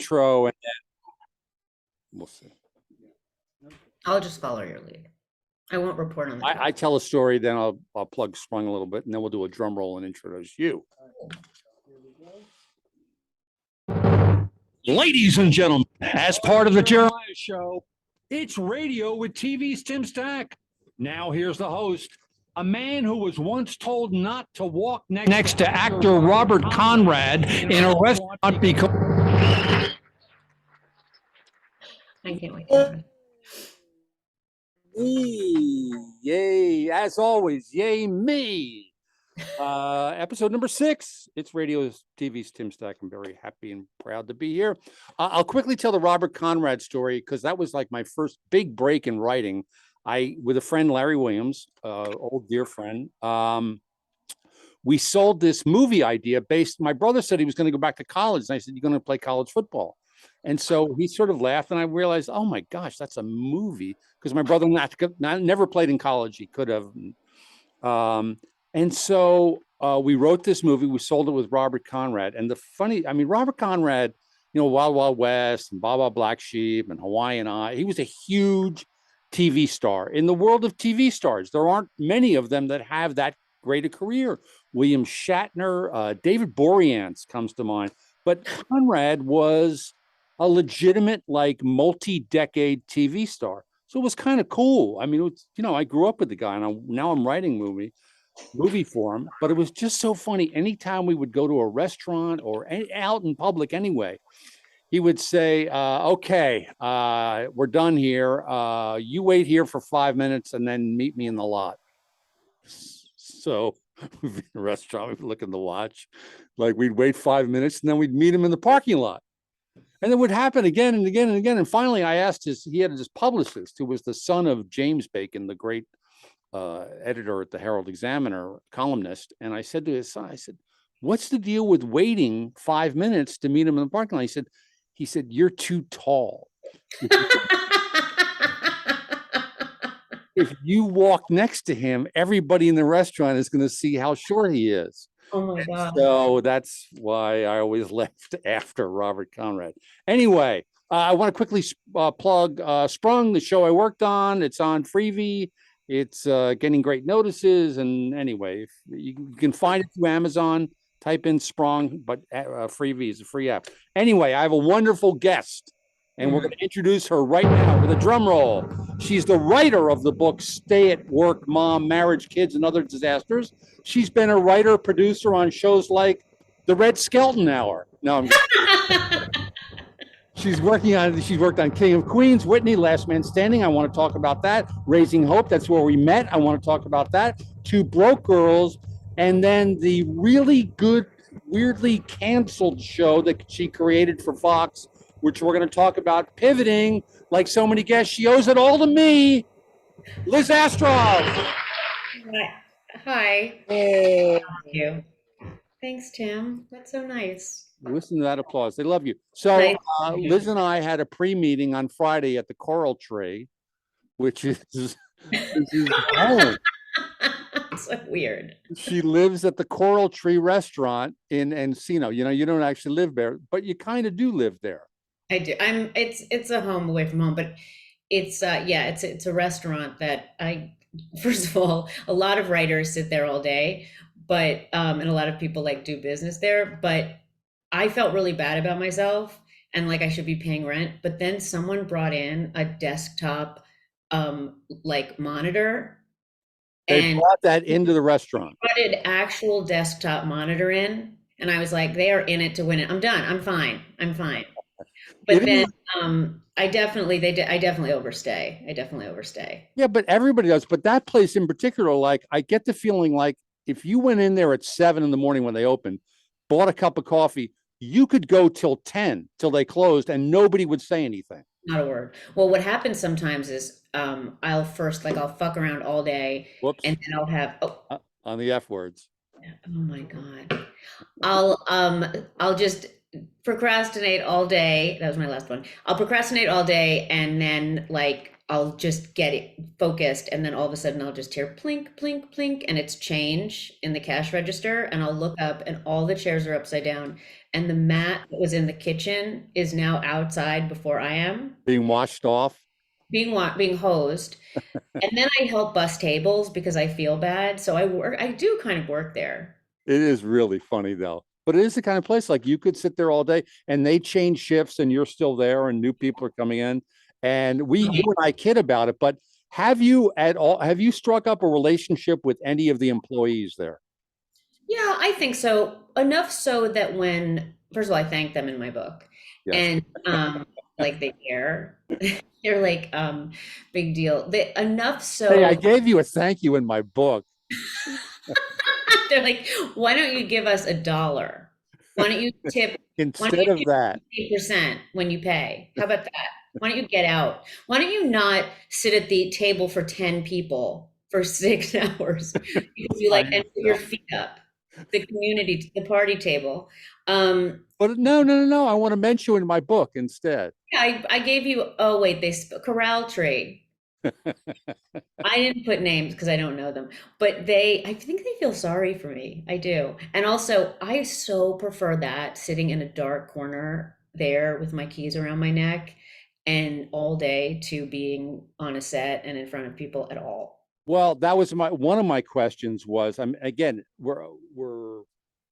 intro, and then we'll see. I'll just follow your lead. I won't report on the I tell a story, then I'll plug Sprung a little bit, and then we'll do a drum roll and introduce you. Ladies and gentlemen, as part of the Jeremiah Show, it's radio with TV's Tim Stack. Now here's the host, a man who was once told not to walk next to actor Robert Conrad in a restaurant because... I can't wait. Yay, as always, yay me. Episode number 6. It's radio TV's Tim Stack. I'm very happy and proud to be here. I'll quickly tell the Robert Conrad story because that was like my first big break in writing. With a friend, Larry Williams, old dear friend, we sold this movie idea my brother said he was going to go back to college. And I said, you're going to play college football. And so he sort of laughed, and I realized, oh my gosh, that's a movie, because my brother never played in college. He could have. And so we wrote this movie. We sold it with Robert Conrad. And Robert Conrad, Wild Wild West and Baba Black Sheep and Hawaiian Eye, he was a huge TV star. In the world of TV stars, there aren't many of them that have that great a career. William Shatner, David Boreanaz comes to mind. But Conrad was a legitimate, multi-decade TV star. So it was kind of cool. I mean, I grew up with the guy, and now I'm writing movie for him. But it was just so funny. Anytime we would go to a restaurant or out in public anyway, he would say, okay, we're done here. You wait here for 5 minutes and then meet me in the lot. So we'd be in a restaurant, we'd look at the watch, we'd wait 5 minutes and then we'd meet him in the parking lot. And it would happen again and again and again. And finally, I asked he had this publicist who was the son of James Bacon, the great editor at the Herald Examiner, columnist. And I said to his son, what's the deal with waiting 5 minutes to meet him in the parking lot? He said, you're too tall. If you walk next to him, everybody in the restaurant is going to see how short he is. Oh my God. So that's why I always left after Robert Conrad. Anyway, I want to quickly plug Sprung, the show I worked on. It's on Freevee. It's getting great notices. And anyway, you can find it through Amazon. Type in Sprung, but Freevee is a free app. Anyway, I have a wonderful guest, and we're going to introduce her right now with a drum roll. She's the writer of the book Stay at Work, Mom, Marriage, Kids, and Other Disasters. She's been a writer, producer on shows like The Red Skelton Hour. No, I'm She's worked on King of Queens, Whitney, Last Man Standing. I want to talk about that. Raising Hope, that's where we met. I want to talk about that. Two Broke Girls, and then the really good, weirdly canceled show that she created for Fox, which we're going to talk about, pivoting like so many guests. She owes it all to me. Liz Astrof. Hi. Hey. Thank you. Thanks, Tim. That's so nice. Listen to that applause. They love you. So Liz and I had a pre-meeting on Friday at the Coral Tree, which is home. So weird. She lives at the Coral Tree restaurant in Encino. You don't actually live there, but you kind of do live there. I do. It's a home away from home, but it's a restaurant that first of all, a lot of writers sit there all day, but and a lot of people do business there, but I felt really bad about myself and I should be paying rent, but then someone brought in a desktop monitor. They brought that into the restaurant. Brought an actual desktop monitor in, and I was like, they are in it to win it. I'm done. I'm fine. But then I definitely overstay. Yeah, but everybody does. But that place in particular, I get the feeling if you went in there at 7 in the morning when they opened, bought a cup of coffee, you could go till 10 till they closed and nobody would say anything. Not a word. Well, what happens sometimes is I'll fuck around all day. Whoops. And then I'll have on the F words. Oh my God. I'll just procrastinate all day. That was my last one. I'll procrastinate all day, and then I'll just get it focused, and then all of a sudden I'll just hear plink, plink, plink, and it's change in the cash register, and I'll look up and all the chairs are upside down, and the mat that was in the kitchen is now outside before I am Being washed off. being hosed. And then I help bus tables because I feel bad. So I do kind of work there. It is really funny though. But it is the kind of place like you could sit there all day and they change shifts and you're still there and new people are coming in. And you and I kid about it, but have you struck up a relationship with any of the employees there? Yeah, I think so. Enough so that first of all, I thank them in my book. Yes. And like they care. They're like, big deal. Enough so Hey, I gave you a thank you in my book. they're like, why don't you give us $1? Why don't you tip Instead of that, 8% when you pay? How about that? Why don't you get out? Why don't you not sit at the table for 10 people for 6 hours? Because you like and put your feet up. The party table. But no. I want to mention you in my book instead. Yeah, I gave you, oh wait, Corral Tree. I didn't put names because I don't know them, but I think they feel sorry for me. I do. And also, I so prefer that sitting in a dark corner there with my keys around my neck and all day to being on a set and in front of people at all. Well, that was one of my questions was, again, we're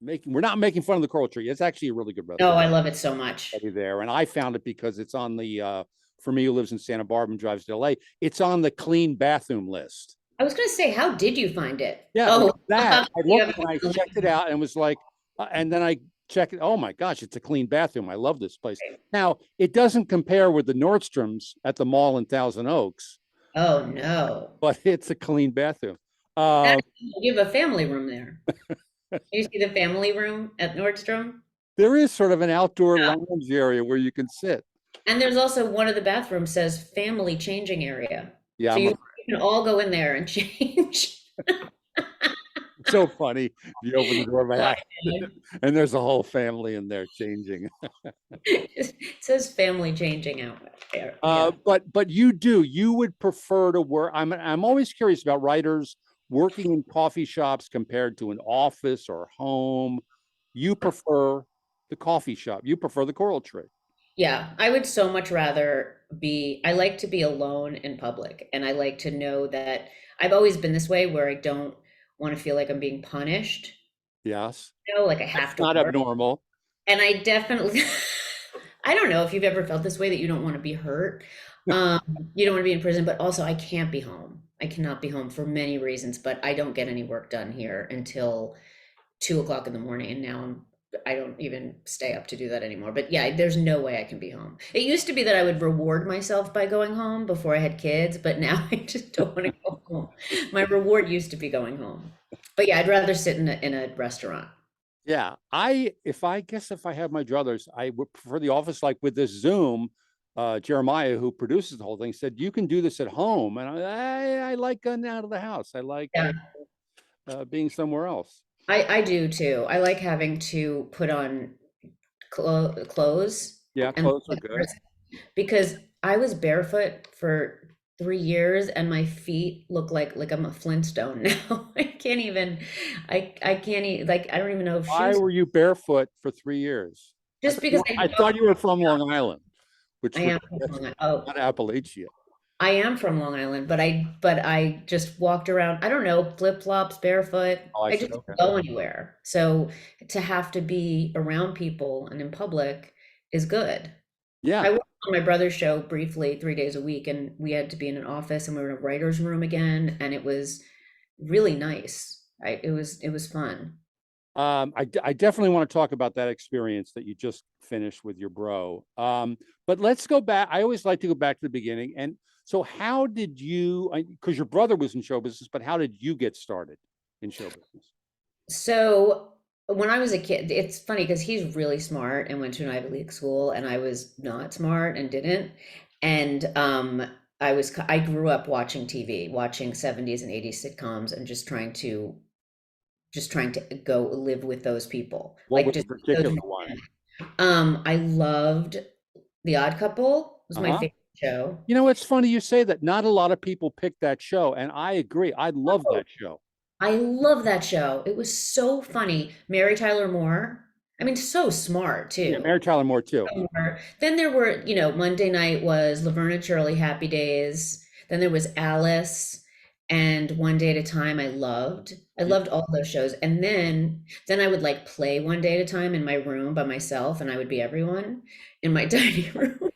not making fun of the Coral Tree. It's actually a really good restaurant. Oh, I love it so much. There. And I found it because it's on the, for me who lives in Santa Barbara and drives to LA, it's on the clean bathroom list. I was going to say, how did you find it? Yeah, I looked and I checked it out and was like, and then I checked it. Oh my gosh, it's a clean bathroom. I love this place. Now, it doesn't compare with the Nordstroms at the mall in Thousand Oaks. Oh no. But it's a clean bathroom. You have a family room there. You see the family room at Nordstrom? There is sort of an outdoor lounge area where you can sit. And there's also one of the bathrooms says family changing area. Yeah. So you can all go in there and change. It's so funny. You open the door by accident, and there's a whole family in there changing. It says family changing out there. But you would prefer to work. I'm always curious about writers working in coffee shops compared to an office or home. You prefer the coffee shop. You prefer the Coral Tree. Yeah, I would so much rather I like to be alone in public, and I like to know that I've always been this way where I don't want to feel like I'm being punished. Yes. Like I have to. Not abnormal. And I definitely, I don't know if you've ever felt this way, that you don't want to be hurt. You don't want to be in prison, but also I can't be home. I cannot be home for many reasons, but I don't get any work done here until 2:00 in the morning. And now I don't even stay up to do that anymore. But yeah, there's no way I can be home. It used to be that I would reward myself by going home before I had kids, but now I just don't want to go home. My reward used to be going home. But yeah, I'd rather sit in a restaurant. Yeah, if I had my druthers, I would prefer the office. Like with this Zoom, Jeremiah, who produces the whole thing, said you can do this at home, and I like getting out of the house. I like being somewhere else. I do too. I like having to put on clothes. Yeah, clothes are good. Because I was barefoot for 3 years and my feet look like I'm a Flintstone now. I can't even, like, I don't even know if Why were you barefoot for 3 years? Just because I thought you were from Long Island, which I am from Long Island. Not Appalachia. I am from Long Island, but I just walked around, I don't know, flip-flops, barefoot. I just don't go anywhere. So to have to be around people and in public is good. Yeah. I worked on my brother's show briefly 3 days a week, and we had to be in an office, and we were in a writer's room again, and it was really nice. It was fun. I definitely want to talk about that experience that you just finished with your bro. But let's go back. I always like to go back to the beginning. And so how did you, because your brother was in show business, but how did you get started in show business? So when I was a kid, it's funny because he's really smart and went to an Ivy League school, and I was not smart and didn't. And I grew up watching TV, watching 70s and 80s sitcoms, and just trying to go live with those people. What was the particular one? I loved The Odd Couple. It was my favorite show. You know, it's funny you say that. Not a lot of people pick that show, and I agree. I love that show. I love that show. It was so funny. Mary Tyler Moore. I mean, so smart Yeah, too. Mary Tyler Moore too. Then there were, Monday night was Laverne and Shirley Happy Days. Then there was Alice and One Day at a Time. I loved. I Yeah. loved all those shows. And then I would like play One Day at a Time in my room by myself, and I would be everyone in my dining room.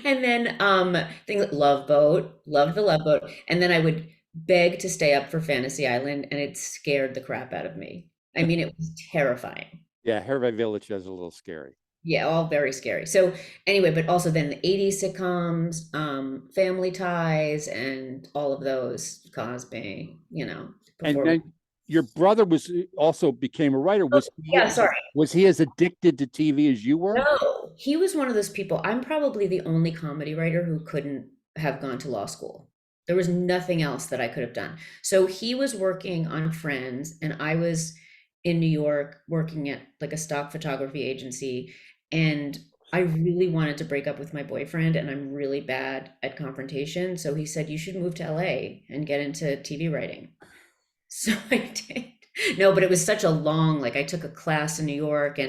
And then things like Love Boat, loved the Love Boat. And then I would beg to stay up for Fantasy Island, and it scared the crap out of me. I mean, it was terrifying. Yeah, Hervey Village is a little scary. Yeah, all very scary. So anyway, but also then the 80s sitcoms, Family Ties, and all of those, Cosby, And before. then your brother also became a writer. Yeah, sorry. Was he as addicted to TV as you were? No, he was one of those people. I'm probably the only comedy writer who couldn't have gone to law school. There was nothing else that I could have done. So he was working on Friends, and I was in New York working at like a stock photography agency. And I really wanted to break up with my boyfriend, and I'm really bad at confrontation. So he said, you should move to LA and get into TV writing. So I did. No, but it was such a long, like I took a class in New York,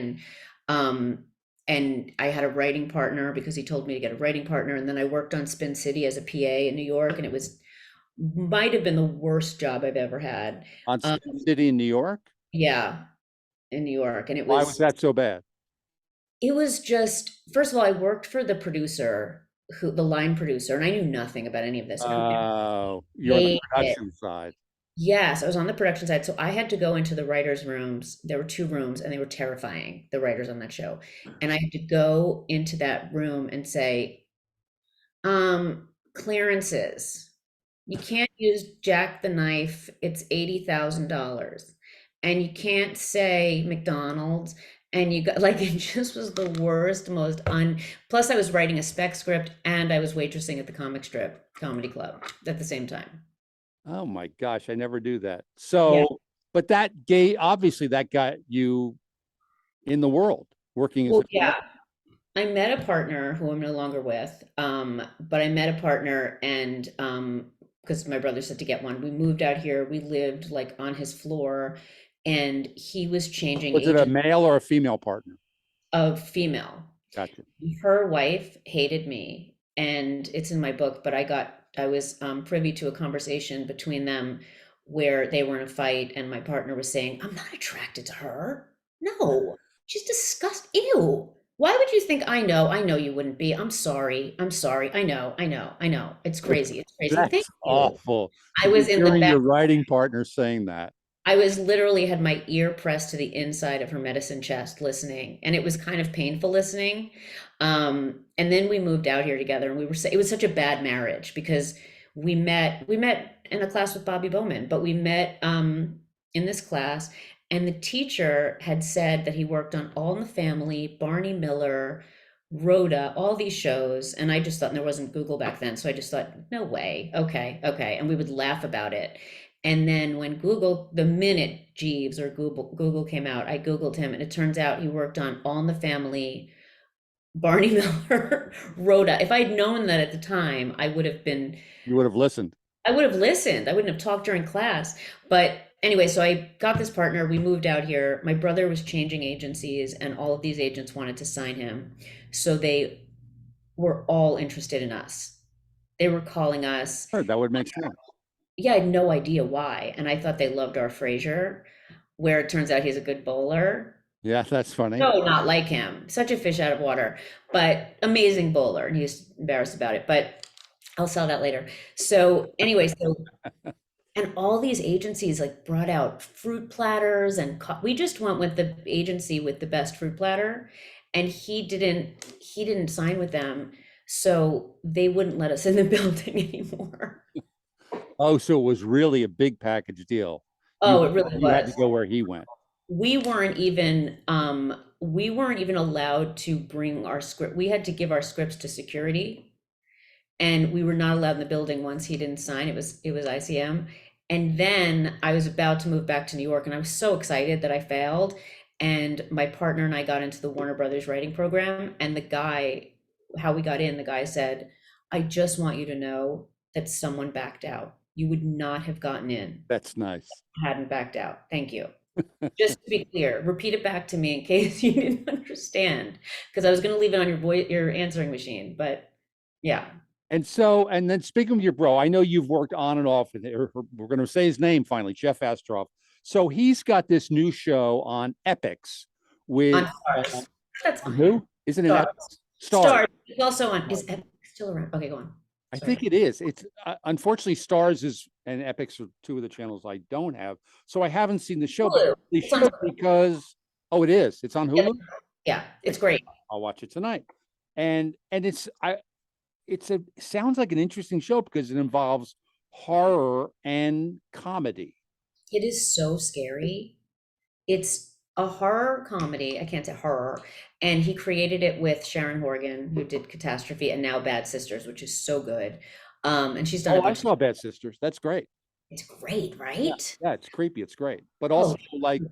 um and I had a writing partner because he told me to get a writing partner. And then I worked on Spin City as a PA in New York, and it might have been the worst job I've ever had. On City in New York? Yeah, in New York. And Why was that so bad? It was just, first of all, I worked for the producer, the line producer, and I knew nothing about any of this. Oh, you're on the production side. Yes, I was on the production side. So I had to go into the writers' rooms. There were 2 rooms, and they were terrifying, the writers on that show. And I had to go into that room and say, clearances. You can't use Jack the Knife. It's $80,000. And you can't say McDonald's. And you got like, it just was the worst, plus I was writing a spec script, and I was waitressing at the Comic Strip Comedy Club at the same time. Oh my gosh, I never do that. So, but obviously that got you in the world working as I met a partner who I'm no longer with, but I met a partner, and because my brother said to get one, we moved out here. We lived like on his floor, and he was changing. Was it a male or a female partner? A female. Gotcha. Her wife hated me, and it's in my book, but I was privy to a conversation between them where they were in a fight, and my partner was saying, I'm not attracted to her. No, she's disgusting. Ew. Why would you think I know? I know you wouldn't be. I'm sorry. I know. It's crazy. It's crazy. That's Thank you. awful. I was in the back. Your writing partner saying that. I was literally had my ear pressed to the inside of her medicine chest listening, and it was kind of painful listening. And then we moved out here together, and it was such a bad marriage because we met in a class with Bobby Bowman, but we met in this class, and the teacher had said that he worked on All in the Family, Barney Miller, Rhoda, all these shows. And I just thought, and there wasn't Google back then, so I just thought, no way. Okay. And we would laugh about it. And then when the minute Jeeves or Google came out, I Googled him, and it turns out he worked on All in the Family, Barney Miller, Rhoda. If I'd known that at the time, you would have listened. I would have listened. I wouldn't have talked during class. But anyway, so I got this partner. We moved out here. My brother was changing agencies, and all of these agents wanted to sign him. So they were all interested in us. They were calling us. Sure, that would make sense. Yeah, I had no idea why. And I thought they loved our Frazier, where it turns out he's a good bowler. Yeah, that's funny. No, not like him. Such a fish out of water, but amazing bowler. And he's embarrassed about it, but I'll sell that later. So anyway, and all these agencies like brought out fruit platters, and we just went with the agency with the best fruit platter, and he didn't sign with them. So they wouldn't let us in the building anymore. Oh, so it was really a big package deal. Oh, it really was. You had to go where he went. We weren't even allowed to bring our script. We had to give our scripts to security, and we were not allowed in the building once he didn't sign. It was ICM. And then I was about to move back to New York, and I was so excited that I failed. And my partner and I got into the Warner Brothers writing program, and the guy how we got in, the guy said, I just want you to know that someone backed out. You would not have gotten in, That's nice. hadn't backed out. Thank you. Just to be clear, repeat it back to me in case you didn't understand, because I was going to leave it on your answering machine, but yeah. And so, and then speaking of your bro, I know you've worked on and off with, we're going to say his name finally, Jeff Astrof. So he's got this new show on Epix with On Stars. That's fine. who? Isn't it Stars. Epix? Stars. Stars. It's also on, is Epic still around? Okay, go on. I Sorry. think it is. It's unfortunately Stars is and Epix are two of the channels I don't have, so I haven't seen the show. But Hulu. they It's on should Hulu. because it's on Hulu. Yeah, it's great. I'll watch it tonight, and it sounds like an interesting show because it involves horror and comedy. It is so scary. It's a horror comedy. I can't say horror. And he created it with Sharon Horgan, who did Catastrophe and now Bad Sisters, which is so good. And she's done a Oh, I bunch. saw Bad Sisters. That's great. It's great, right? Yeah, it's creepy. It's great, but Oh, also like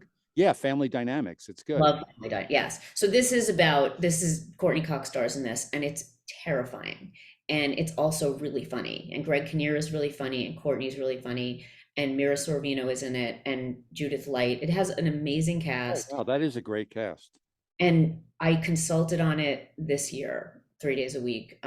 family dynamics. It's good. love Family Guy. Yes. So this is Courtney Cox stars in this, and it's terrifying. And it's also really funny. And Greg Kinnear is really funny, and Courtney's really funny, and Mira Sorvino is in it, and Judith Light. It has an amazing cast. Oh, wow, that is a great cast. And I consulted on it this year, 3 days a week,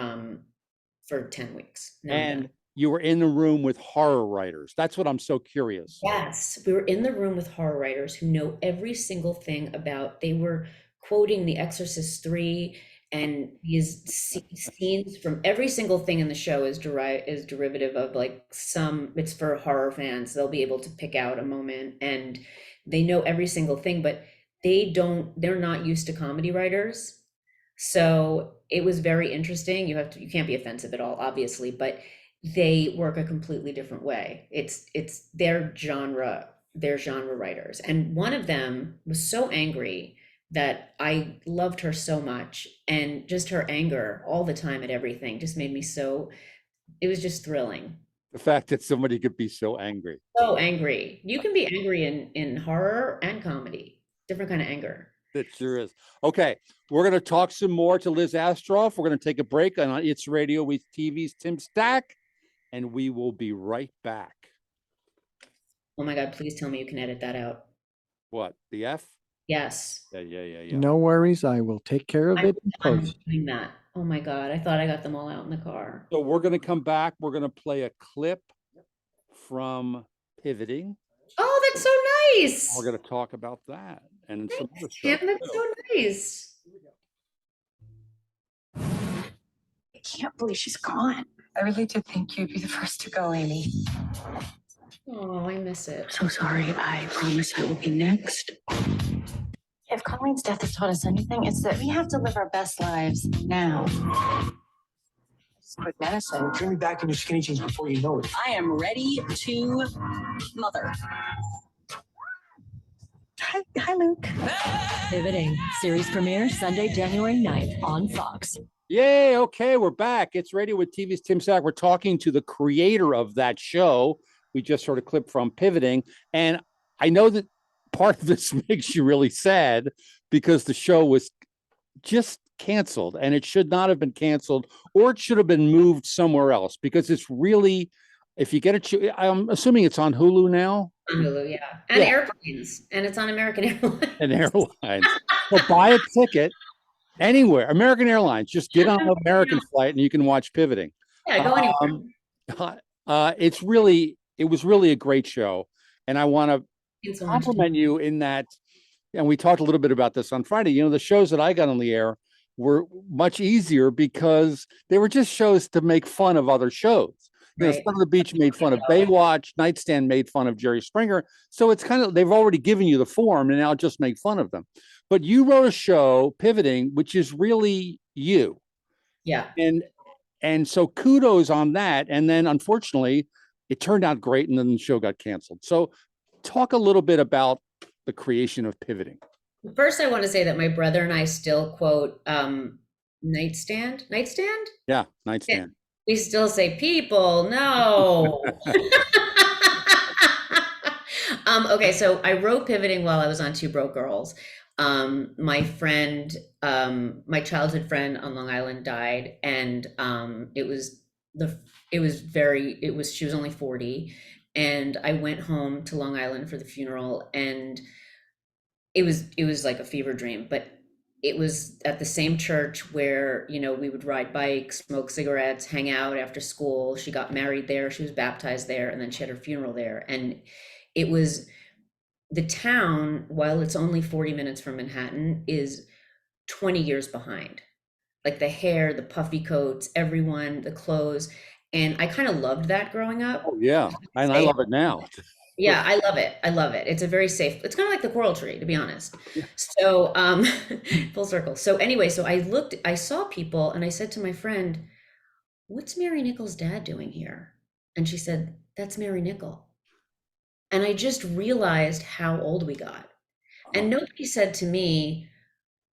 for 10 weeks. Now I'm And done. you were in the room with horror writers. That's what I'm so curious. Yes, we were in the room with horror writers who know every single thing about, they were quoting The Exorcist 3, and these scenes from every single thing in the show is derivative of like it's for horror fans. They'll be able to pick out a moment, and they know every single thing, but they're not used to comedy writers. So it was very interesting. You can't be offensive at all, obviously, but they work a completely different way. It's their genre writers. And one of them was so angry that I loved her so much, and just her anger all the time at everything just made me it was just thrilling. The fact that somebody could be so angry. So angry. You can be angry in horror and comedy, different kind of anger. It sure is. Okay, we're going to talk some more to Liz Astrof. We're going to take a break on It's Radio with TV's Tim Stack, and we will be right back. Oh my God, please tell me you can edit that out. What, the F? Yes. Yeah. No worries. I will take care of it in I'm post. doing that. Oh my God, I thought I got them all out in the car. So we're going to come back. We're going to play a clip from Pivoting. Oh, that's so nice. We're going to talk about that and some other Tim, stuff. that's so nice. I can't believe she's gone. I really did think you'd be the first to go, Amy. Oh, I miss it. So sorry. I promise I will be next. If Colleen's death has taught us anything, it's that we have to live our best lives now. Just quit medicine. Turn me back into skinny jeans before you know it. I am ready to mother. Hi, Luke. Pivoting. Series premiere Sunday, January 9th on Fox. Yay. Okay, we're back. It's Radio with TV's Tim Stack. We're talking to the creator of that show. We just sort of clipped from Pivoting. And I know that part of this makes you really sad because the show was just canceled, and it should not have been canceled, or it should have been moved somewhere else, because it's really, if you get I'm assuming it's on Hulu now. On Hulu, yeah. And Yeah. Airplanes. And it's on American Airlines. And Airlines. So buy a ticket anywhere. American Airlines. Just get on an American flight and you can watch Pivoting. Yeah, go anywhere. It was really a great show. And I want to Thanks so much. compliment you in that, and we talked a little bit about this on Friday. The shows that I got on the air were much easier because they were just shows to make fun of other shows. Right. Son of the Beach made fun of Baywatch, Nightstand made fun of Jerry Springer. So it's kind of, they've already given you the form and now just make fun of them. But you wrote a show, Pivoting, which is really you. Yeah. And so kudos on that. And then unfortunately, it turned out great, and then the show got canceled. So talk a little bit about the creation of Pivoting. First, I want to say that my brother and I still quote Nightstand. Nightstand? Yeah, Nightstand. We still say people, no. Okay, so I wrote Pivoting while I was on Two Broke Girls. My friend, my childhood friend on Long Island died, and she was only 40, and I went home to Long Island for the funeral, and it was like a fever dream, but it was at the same church where, we would ride bikes, smoke cigarettes, hang out after school. She got married there, she was baptized there, and then she had her funeral there. And it was the town, while it's only 40 minutes from Manhattan, is 20 years behind. Like the hair, the puffy coats, everyone, the clothes. And I kind of loved that growing up. Oh, yeah. And I love it now. Yeah, I love it. I love it. It's a very safe, it's kind of like the coral tree, to be honest. Yeah. So, full circle. So anyway, so I saw people and I said to my friend, "What's Mary Nichols' dad doing here?" And she said, "That's Mary Nichol." And I just realized how old we got. And nobody said to me,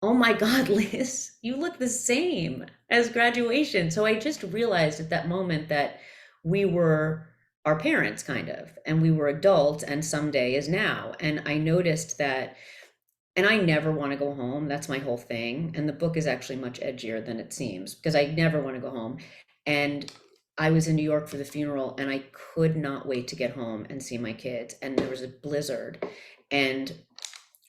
"Oh my God, Liz, you look the same as graduation." So I just realized at that moment that we were our parents, kind of, and we were adults, and someday is now. And I noticed that, and I never want to go home. That's my whole thing. And the book is actually much edgier than it seems, because I never want to go home. And I was in New York for the funeral, and I could not wait to get home and see my kids. And there was a blizzard, and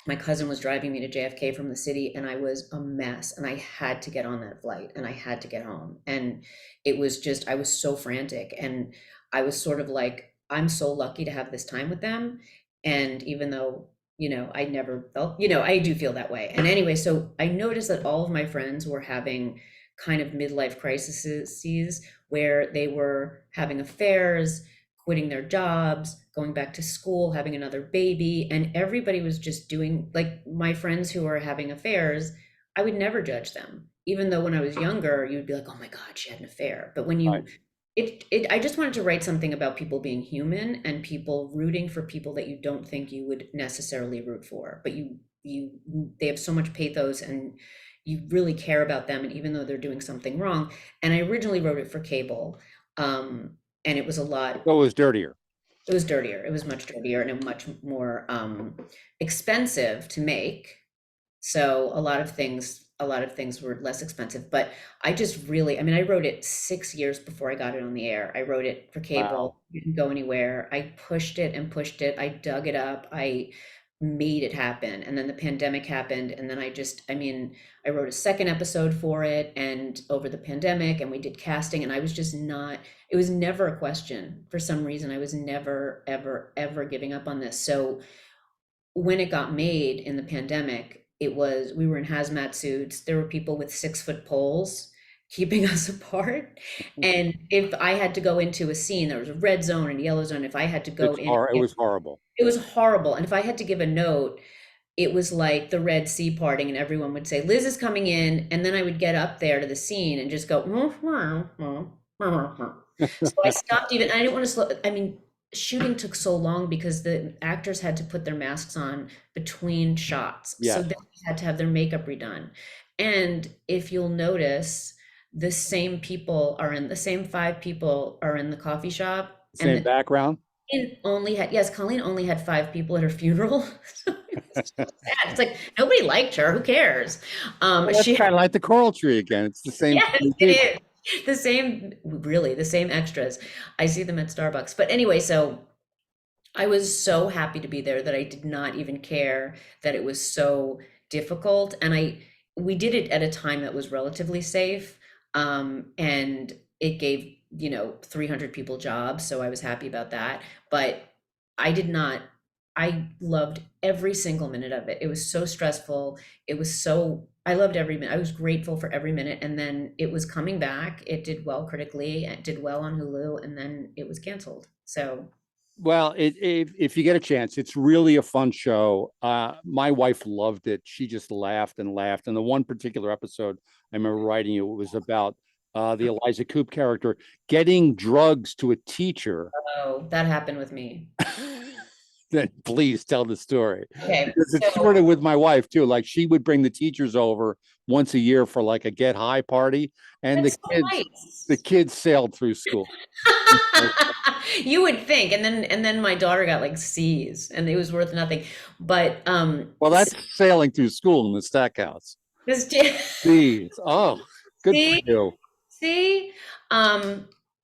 my cousin was driving me to JFK from the city, and I was a mess, and I had to get on that flight, and I had to get home. And it was just, I was so frantic, and I was sort of like, I'm so lucky to have this time with them. And even though, I never felt, I do feel that way. And anyway, so I noticed that all of my friends were having kind of midlife crises where they were having affairs, quitting their jobs, going back to school, having another baby, and everybody was just doing, like, my friends who are having affairs, I would never judge them. Even though when I was younger, you'd be like, "Oh my God, she had an affair." But when you, Right. I just wanted to write something about people being human and people rooting for people that you don't think you would necessarily root for, but they have so much pathos and you really care about them, and even though they're doing something wrong. And I originally wrote it for cable, and it was a lot. So it was dirtier. It was dirtier. It was much dirtier and much more expensive to make. So a lot of things were less expensive. But I just really, I mean, I wrote it 6 years before I got it on the air. I wrote it for cable. Wow. Didn't go anywhere. I pushed it and pushed it. I dug it up. I made it happen. And then the pandemic happened. And then I wrote a second episode for it and over the pandemic, and we did casting, and I was just not, it was never a question. For some reason, I was never, ever, ever giving up on this. So when it got made in the pandemic, we were in hazmat suits. There were people with 6-foot poles keeping us apart. And if I had to go into a scene, there was a red zone and a yellow zone. If I had to go in, It was horrible. it was horrible. And if I had to give a note, it was like the Red Sea parting, and everyone would say, "Liz is coming in." And then I would get up there to the scene and just go, so I stopped even, I didn't want to slow, shooting took so long because the actors had to put their masks on between shots. Yeah. So they had to have their makeup redone. And if you'll notice, the same 5 people are in the coffee shop. Same background. Colleen only had 5 people at her funeral. So it was so sad. It's like, nobody liked her. Who cares? That's kind of like the coral tree again. It's the same. Yes, it is. The same extras. I see them at Starbucks. But anyway, so I was so happy to be there that I did not even care that it was so difficult. And we did it at a time that was relatively safe. And it gave, 300 people jobs. So I was happy about that. But I loved every single minute of it. It was so stressful. I loved every minute. I was grateful for every minute. And then it was coming back. It did well critically. It did well on Hulu, and then it was canceled. So, Well, if you get a chance, it's really a fun show. My wife loved it. She just laughed and laughed. And the one particular episode I remember writing, it was about the Eliza Coupe character getting drugs to a teacher. oh, that happened with me. then please tell the story. Okay. Because it's So, sort of with my wife too. Like she would bring the teachers over once a year for like a get high party, and that's so nice. the kids sailed through school. You would think, and then my daughter got like C's, and it was worth nothing. But Well, that's sailing through school in the Stackhouse. Please. Oh, good See? for you. See,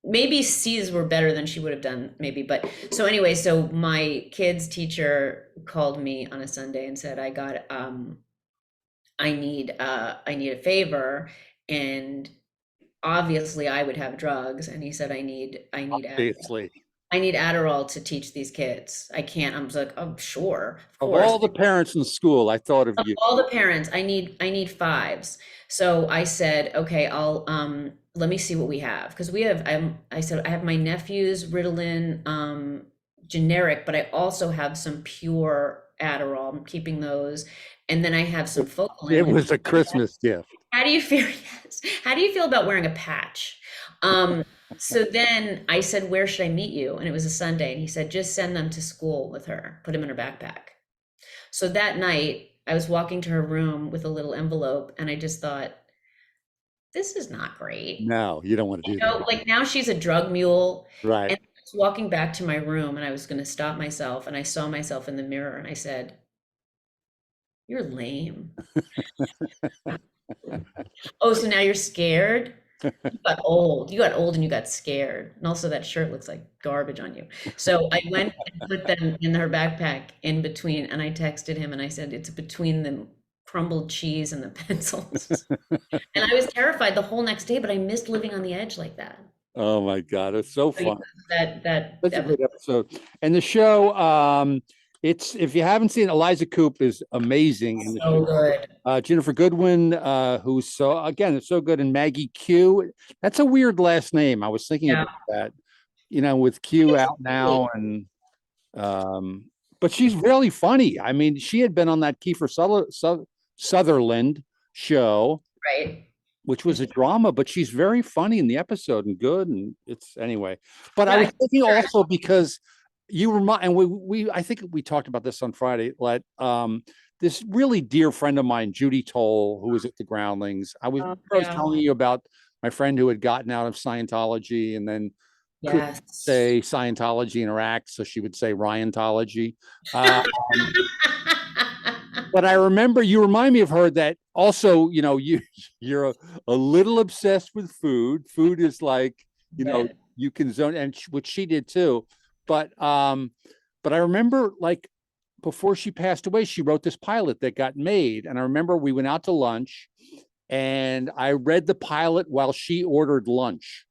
maybe C's were better than she would have done, maybe. But so anyway, so my kid's teacher called me on a Sunday and said, I need a favor, and obviously I would have drugs, and he said, I need Adderall. Obviously. I need Adderall to teach these kids. I can't. I was like, oh, sure, of Of course. all the parents in school, I thought of Of you. all the parents, I need fives. So I said, okay, I'll let me see what we have, because we have I said I have my nephew's Ritalin generic, but I also have some pure Adderall. I'm keeping those, and then I have some focal. It was a Christmas gift. How do you feel? Yes. How do you feel about wearing a patch? So then I said, where should I meet you? And it was a Sunday, and he said, just send them to school with her. Put them in her backpack. So that night, I was walking to her room with a little envelope, and I just thought, this is not great. No, you don't want to do that. Like now she's a drug mule. Right. And I was walking back to my room, and I was going to stop myself, and I saw myself in the mirror, and I said, you're lame. Oh, so now you're scared? You got old. You got old and you got scared. And also that shirt looks like garbage on you. So I went and put them in her backpack in between, and I texted him and I said, it's between the crumbled cheese and the pencils. And I was terrified the whole next day, but I missed living on the edge like that. Oh my God, it's so So, yeah, fun. that That's a was great episode. And the show, it's if you haven't seen, Eliza Coupe is amazing in the so show. good. Jennifer Goodwin, who's it's so good, and Maggie Q. That's a weird last name. I was thinking Yeah. about that, with Q out now, and but she's really funny. I mean, she had been on that Kiefer Sutherland show, Right. which was a drama, but she's very funny in the episode and good, and it's anyway. But I Yeah, was thinking also because you remind, and we I think we talked about this on Friday, like this really dear friend of mine, Judy Toll, who was at the Groundlings. I was yeah. telling you about my friend who had gotten out of Scientology and then couldn't Yes. say Scientology in her act, so she would say Ryantology. But I remember you remind me of her that also, you're a little obsessed with food. Food is like, Yeah. you can zone, and which she did too. But I remember, like, before she passed away, she wrote this pilot that got made. And I remember we went out to lunch and I read the pilot while she ordered lunch.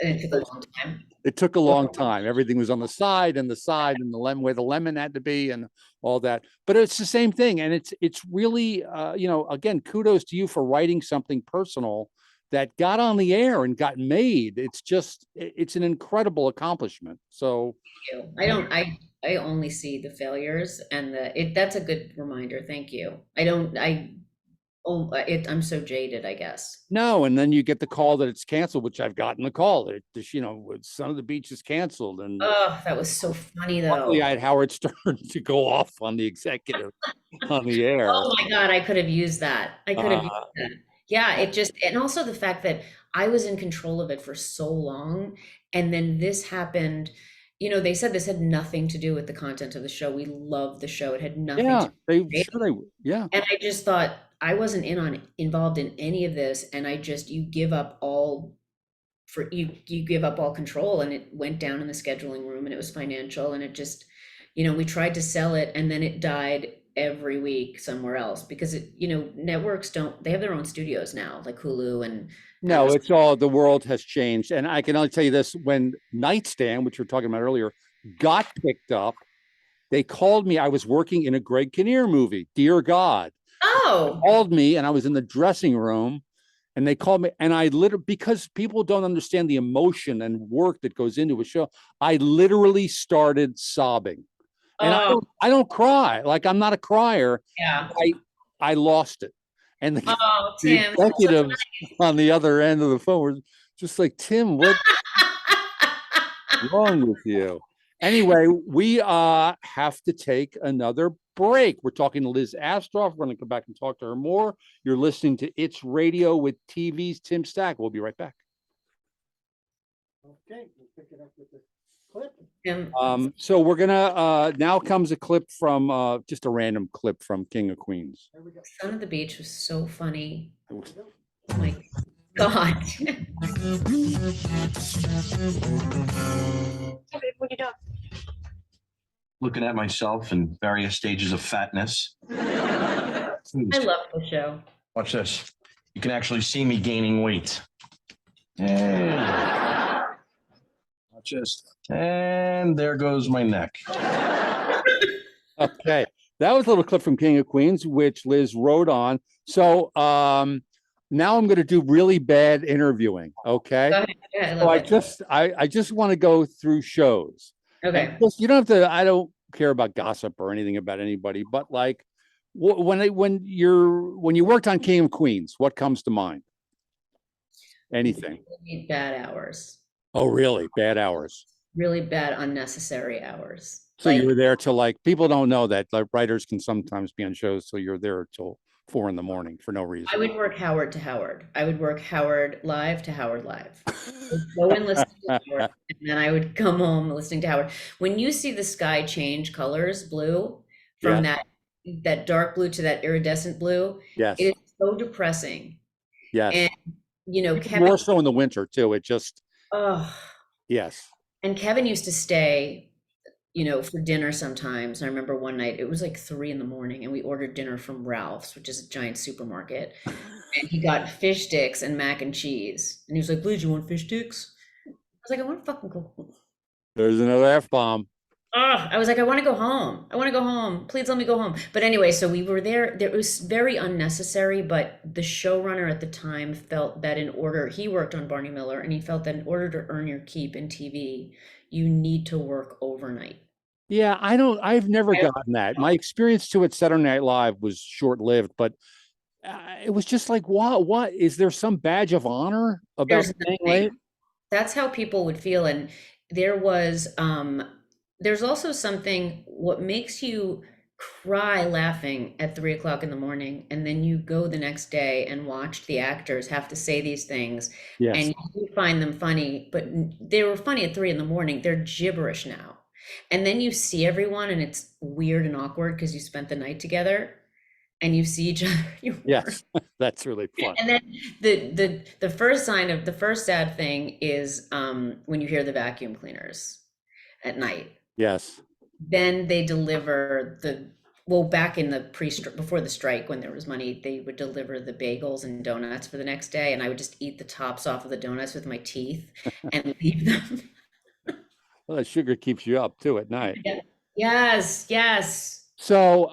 And it took a long time. It took a long time. Everything was on the side and the lemon, where the lemon had to be and all that. But it's the same thing. And it's really, again, kudos to you for writing something personal that got on the air and got made. It's an incredible accomplishment. So I only see the failures, and that's a good reminder. Thank you. I'm so jaded, I guess. no, and then you get the call that it's canceled, which I've gotten the call that Son of the Beach is canceled. And Oh, that was so funny though. luckily I had Howard Stern to go off on the executive on the air. Oh my God, I could have used that. I could have used that. Yeah, and also the fact that I was in control of it for so long, and then this happened. They said this had nothing to do with the content of the show. We loved the show. It had nothing Yeah, to yeah. And I just thought I wasn't involved in any of this, and you give up all you give up all control, and it went down in the scheduling room, and it was financial, and it just, we tried to sell it, and then it died every week somewhere else because networks they have their own studios now, like Hulu and No, it's all, the world has changed. And I can only tell you this, when Nightstand, which we were talking about earlier, got picked up, they called me. I was working in a Greg Kinnear movie, Dear God. Oh, They called me and I was in the dressing room and they called me, and I literally, because people don't understand the emotion and work that goes into a show, I literally started sobbing. And I don't cry. Like, I'm not a crier. yeah. I lost it. And the Tim. executives on the other end of the phone were just like, Tim, what's wrong with you? Anyway, we have to take another break. We're talking to Liz Astrof. We're going to come back and talk to her more. You're listening to It's Radio with TV's Tim Stack. We'll be right back. Okay, we'll pick it up with the clip. So we're gonna now comes a clip from just a random clip from King of Queens. Son of the Beach was so funny. Oh my God. Hey, babe, what are you doing? Looking at myself in various stages of fatness. I love the show. Watch this. You can actually see me gaining weight. And watch this. And there goes my neck. Okay, that was a little clip from King of Queens, which Liz wrote on. So now I'm going to do really bad interviewing. Okay. Go ahead. Yeah, So it. I just want to go through shows. Okay. And plus, you don't have to. I don't care about gossip or anything about anybody. But like when you worked on King of Queens, what comes to mind? Anything? Really bad hours. Oh, really? Bad hours. Really bad, unnecessary hours. So you were there till like people don't know that like writers can sometimes be on shows, so you're there till 4 a.m. for no reason. I would work Howard to Howard. I would work Howard live to Howard live. I would go and listen to Howard, and then I would come home listening to Howard. When you see the sky change colors, blue, from that dark blue to that iridescent blue, Yes. it is so depressing. Yes. And It's Kevin, more so in the winter too. It just yes. And Kevin used to stay, for dinner sometimes. I remember one night, it was like 3 a.m, and we ordered dinner from Ralph's, which is a giant supermarket. And he got fish sticks and mac and cheese. And he was like, "Please, you want fish sticks?" I was like, "I want to fucking go home." There's another F-bomb. I was like, "I want to go home. I want to go home. Please let me go home." But anyway, so we were there. It was very unnecessary, but the showrunner at the time felt that he worked on Barney Miller, and he felt that in order to earn your keep in TV, you need to work overnight. Yeah, I've never gotten that. My experience too at Saturday Night Live was short-lived, but it was just like, what is there some badge of honor about staying late? That's how people would feel. And there's also something, what makes you cry laughing at 3 o'clock in the morning, and then you go the next day and watch the actors have to say these things, and you find them funny, but they were funny at 3 a.m. They're gibberish now. And then you see everyone and it's weird and awkward because you spent the night together and you see each other. Yes, that's really fun. And then the first sad thing is when you hear the vacuum cleaners at night. Yes. Then they deliver back in before the strike, when there was money, they would deliver the bagels and donuts for the next day. And I would just eat the tops off of the donuts with my teeth and leave them. Well, that sugar keeps you up too at night. Yes, yes. So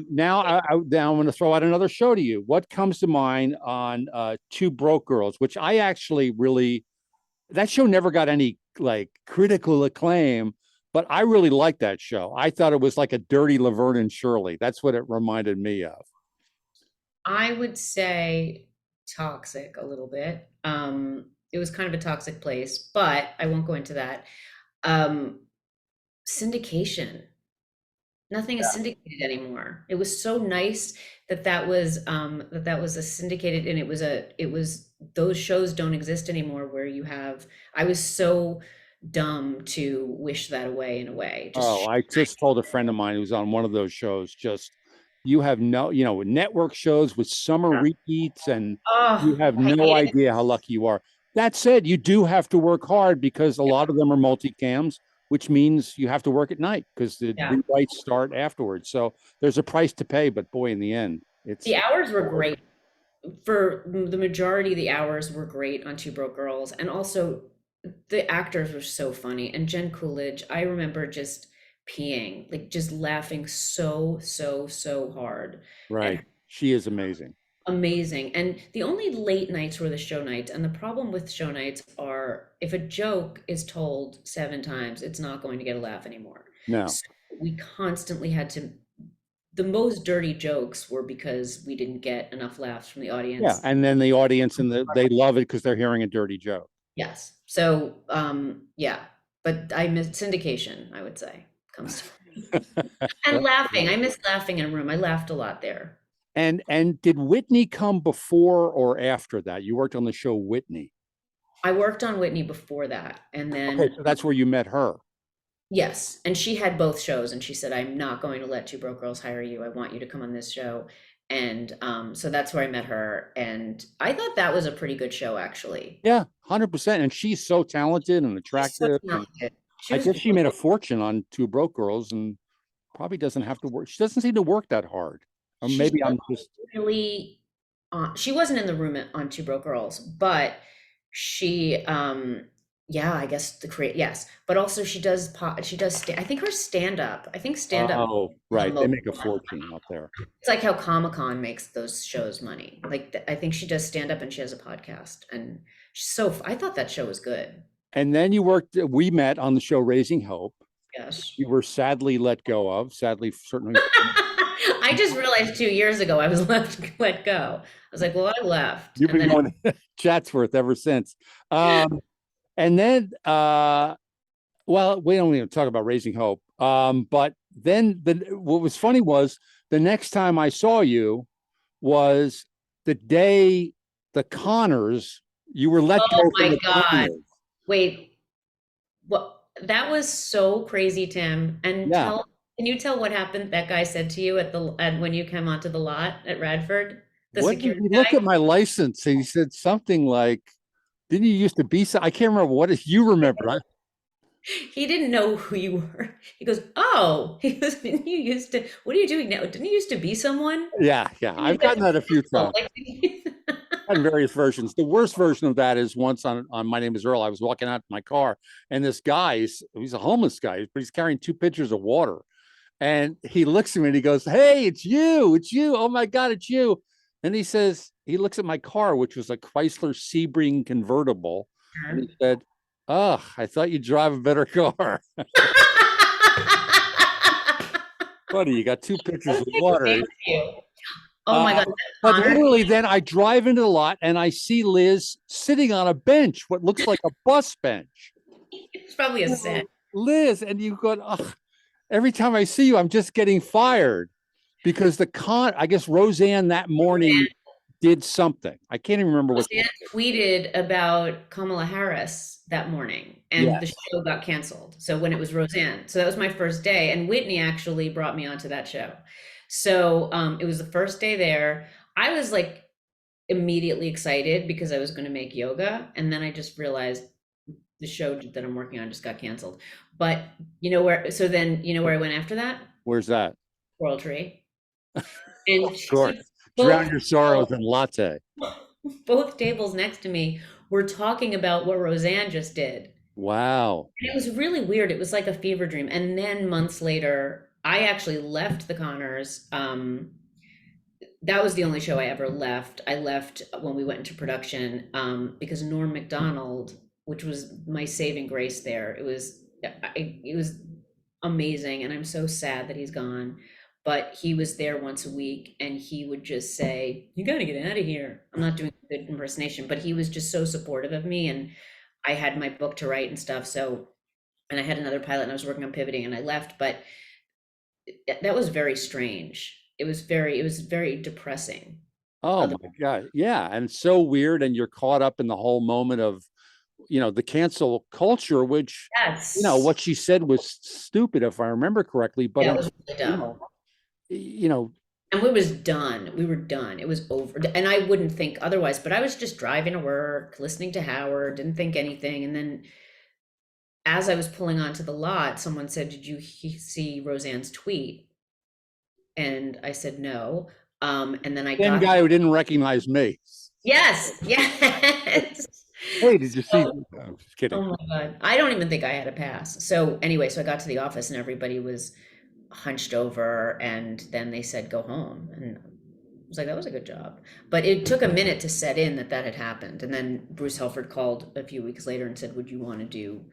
now I'm going to throw out another show to you. What comes to mind on Two Broke Girls, which I actually that show never got any like critical acclaim, but I really liked that show. I thought it was like a dirty Laverne and Shirley. That's what it reminded me of. I would say toxic a little bit. It was kind of a toxic place, but I won't go into that. Syndication. Nothing is syndicated anymore. It was so nice that was a syndicated, and it was those shows don't exist anymore where I was so dumb to wish that away in a way. I just told a friend of mine who was on one of those shows, you have network shows with summer repeats, and you have no idea how lucky you are. That said, you do have to work hard because a lot of them are multicams, which means you have to work at night because the rewrites start afterwards. So there's a price to pay, but boy, in the end, the hours were great. For the majority, the hours were great on Two Broke Girls, and also the actors were so funny. And Jen Coolidge, I remember just peeing, like just laughing so hard. Right, she is amazing. Amazing. And the only late nights were the show nights. And the problem with show nights are if a joke is told 7 times, it's not going to get a laugh anymore. No. So we constantly had the most dirty jokes were because we didn't get enough laughs from the audience. Yeah. And then the audience they love it because they're hearing a dirty joke. Yes. So, but I miss syndication, I would say, comes to and laughing. I miss laughing in a room. I laughed a lot there. And did Whitney come before or after that? You worked on the show Whitney. I worked on Whitney before that, and then Okay, so that's where you met her. yes, and she had both shows, and she said, "I'm not going to let Two Broke Girls hire you. I want you to come on this show." And so that's where I met her, and I thought that was a pretty good show, actually. Yeah, 100%. And she's so talented and She's so attractive. And talented. She I was guess she made a fortune on Two Broke Girls and probably doesn't have to work. She doesn't seem to work that hard. Or She's maybe I'm just really she wasn't in the room on Two Broke Girls, but she yeah, I guess yes, but also she does I think her stand up, oh, right. They make a fun. fortune out there. It's like how Comic-Con makes those shows money. Like I think she does stand up and she has a podcast, and she's I thought that show was good. And then we met on the show Raising Hope. Yes. You were sadly let go of. Sadly, certainly. I just realized 2 years ago I was let go. I was like, well, I left. You've been going to Chatsworth ever since. And then, well, we don't even talk about Raising Hope. But then what was funny was the next time I saw you was the day the Connors, you were let go. Oh from my the God. Connors. Wait, what? That was so crazy, Tim. And Yeah. can you tell what happened? That guy said to you when you came onto the lot at Radford. The What did security he look guy? at my license and he said something like, "Didn't you used to be so?" I can't remember what you remember. He didn't know who you were. He goes, "Oh," he goes, "Didn't you used to? What are you doing now? Didn't you used to be someone?" Yeah. I've gotten that a few times. And various versions. The worst version of that is once on My Name Is Earl, I was walking out to my car and this guy, he's a homeless guy, but he's carrying 2 pitchers of water. And he looks at me and he goes, "Hey, it's you. Oh my God, it's you." And he says, he looks at my car, which was a Chrysler Sebring convertible. And he said, "Oh, I thought you'd drive a better car." Buddy, you got 2 pitchers of water. Oh my God. But literally then I drive into the lot and I see Liz sitting on a bench, what looks like a bus bench. It's probably a set. Liz, and you go, "Ugh, every time I see you, I'm just getting fired." Because I guess Roseanne that morning did something. I can't even remember what. Roseanne tweeted about Kamala Harris that morning, and the show got canceled. So when it was Roseanne, so that was my first day, and Whitney actually brought me onto that show. So it was the first day there. I was like immediately excited because I was going to make yoga, and then I just realized the show that I'm working on just got canceled. But you know where? So then you know where I went after that? Where's that? Coral Tree. And Sure. Drown your sorrows in latte. Both tables next to me were talking about what Roseanne just did. Wow. And it was really weird. It was like a fever dream. And then months later, I actually left the Connors. That was the only show I ever left. I left when we went into production because Norm Macdonald, which was my saving grace there, it was amazing. And I'm so sad that he's gone. But he was there once a week and he would just say, "You got to get out of here." I'm not doing a good impersonation, but he was just so supportive of me. And I had my book to write and stuff. So, and I had another pilot and I was working on pivoting and I left, but that was very strange. It was very depressing. Oh my God. Yeah. And it's so weird. And you're caught up in the whole moment of, the cancel culture, which, what she said was stupid, if I remember correctly, but it was really dumb. And we was done. We were done. It was over. And I wouldn't think otherwise, but I was just driving to work, listening to Howard, didn't think anything. And then as I was pulling onto the lot, someone said, "Did you see Roseanne's tweet?" And I said, "No." And then Same guy who didn't recognize me. Yes. Hey, did you see? I'm just kidding. Oh my God. I don't even think I had a pass. So anyway, so I got to the office and everybody was hunched over and then they said, "Go home." And I was like, that was a good job. But it took a minute to set in that had happened. And then Bruce Helford called a few weeks later and said, "Would you want to do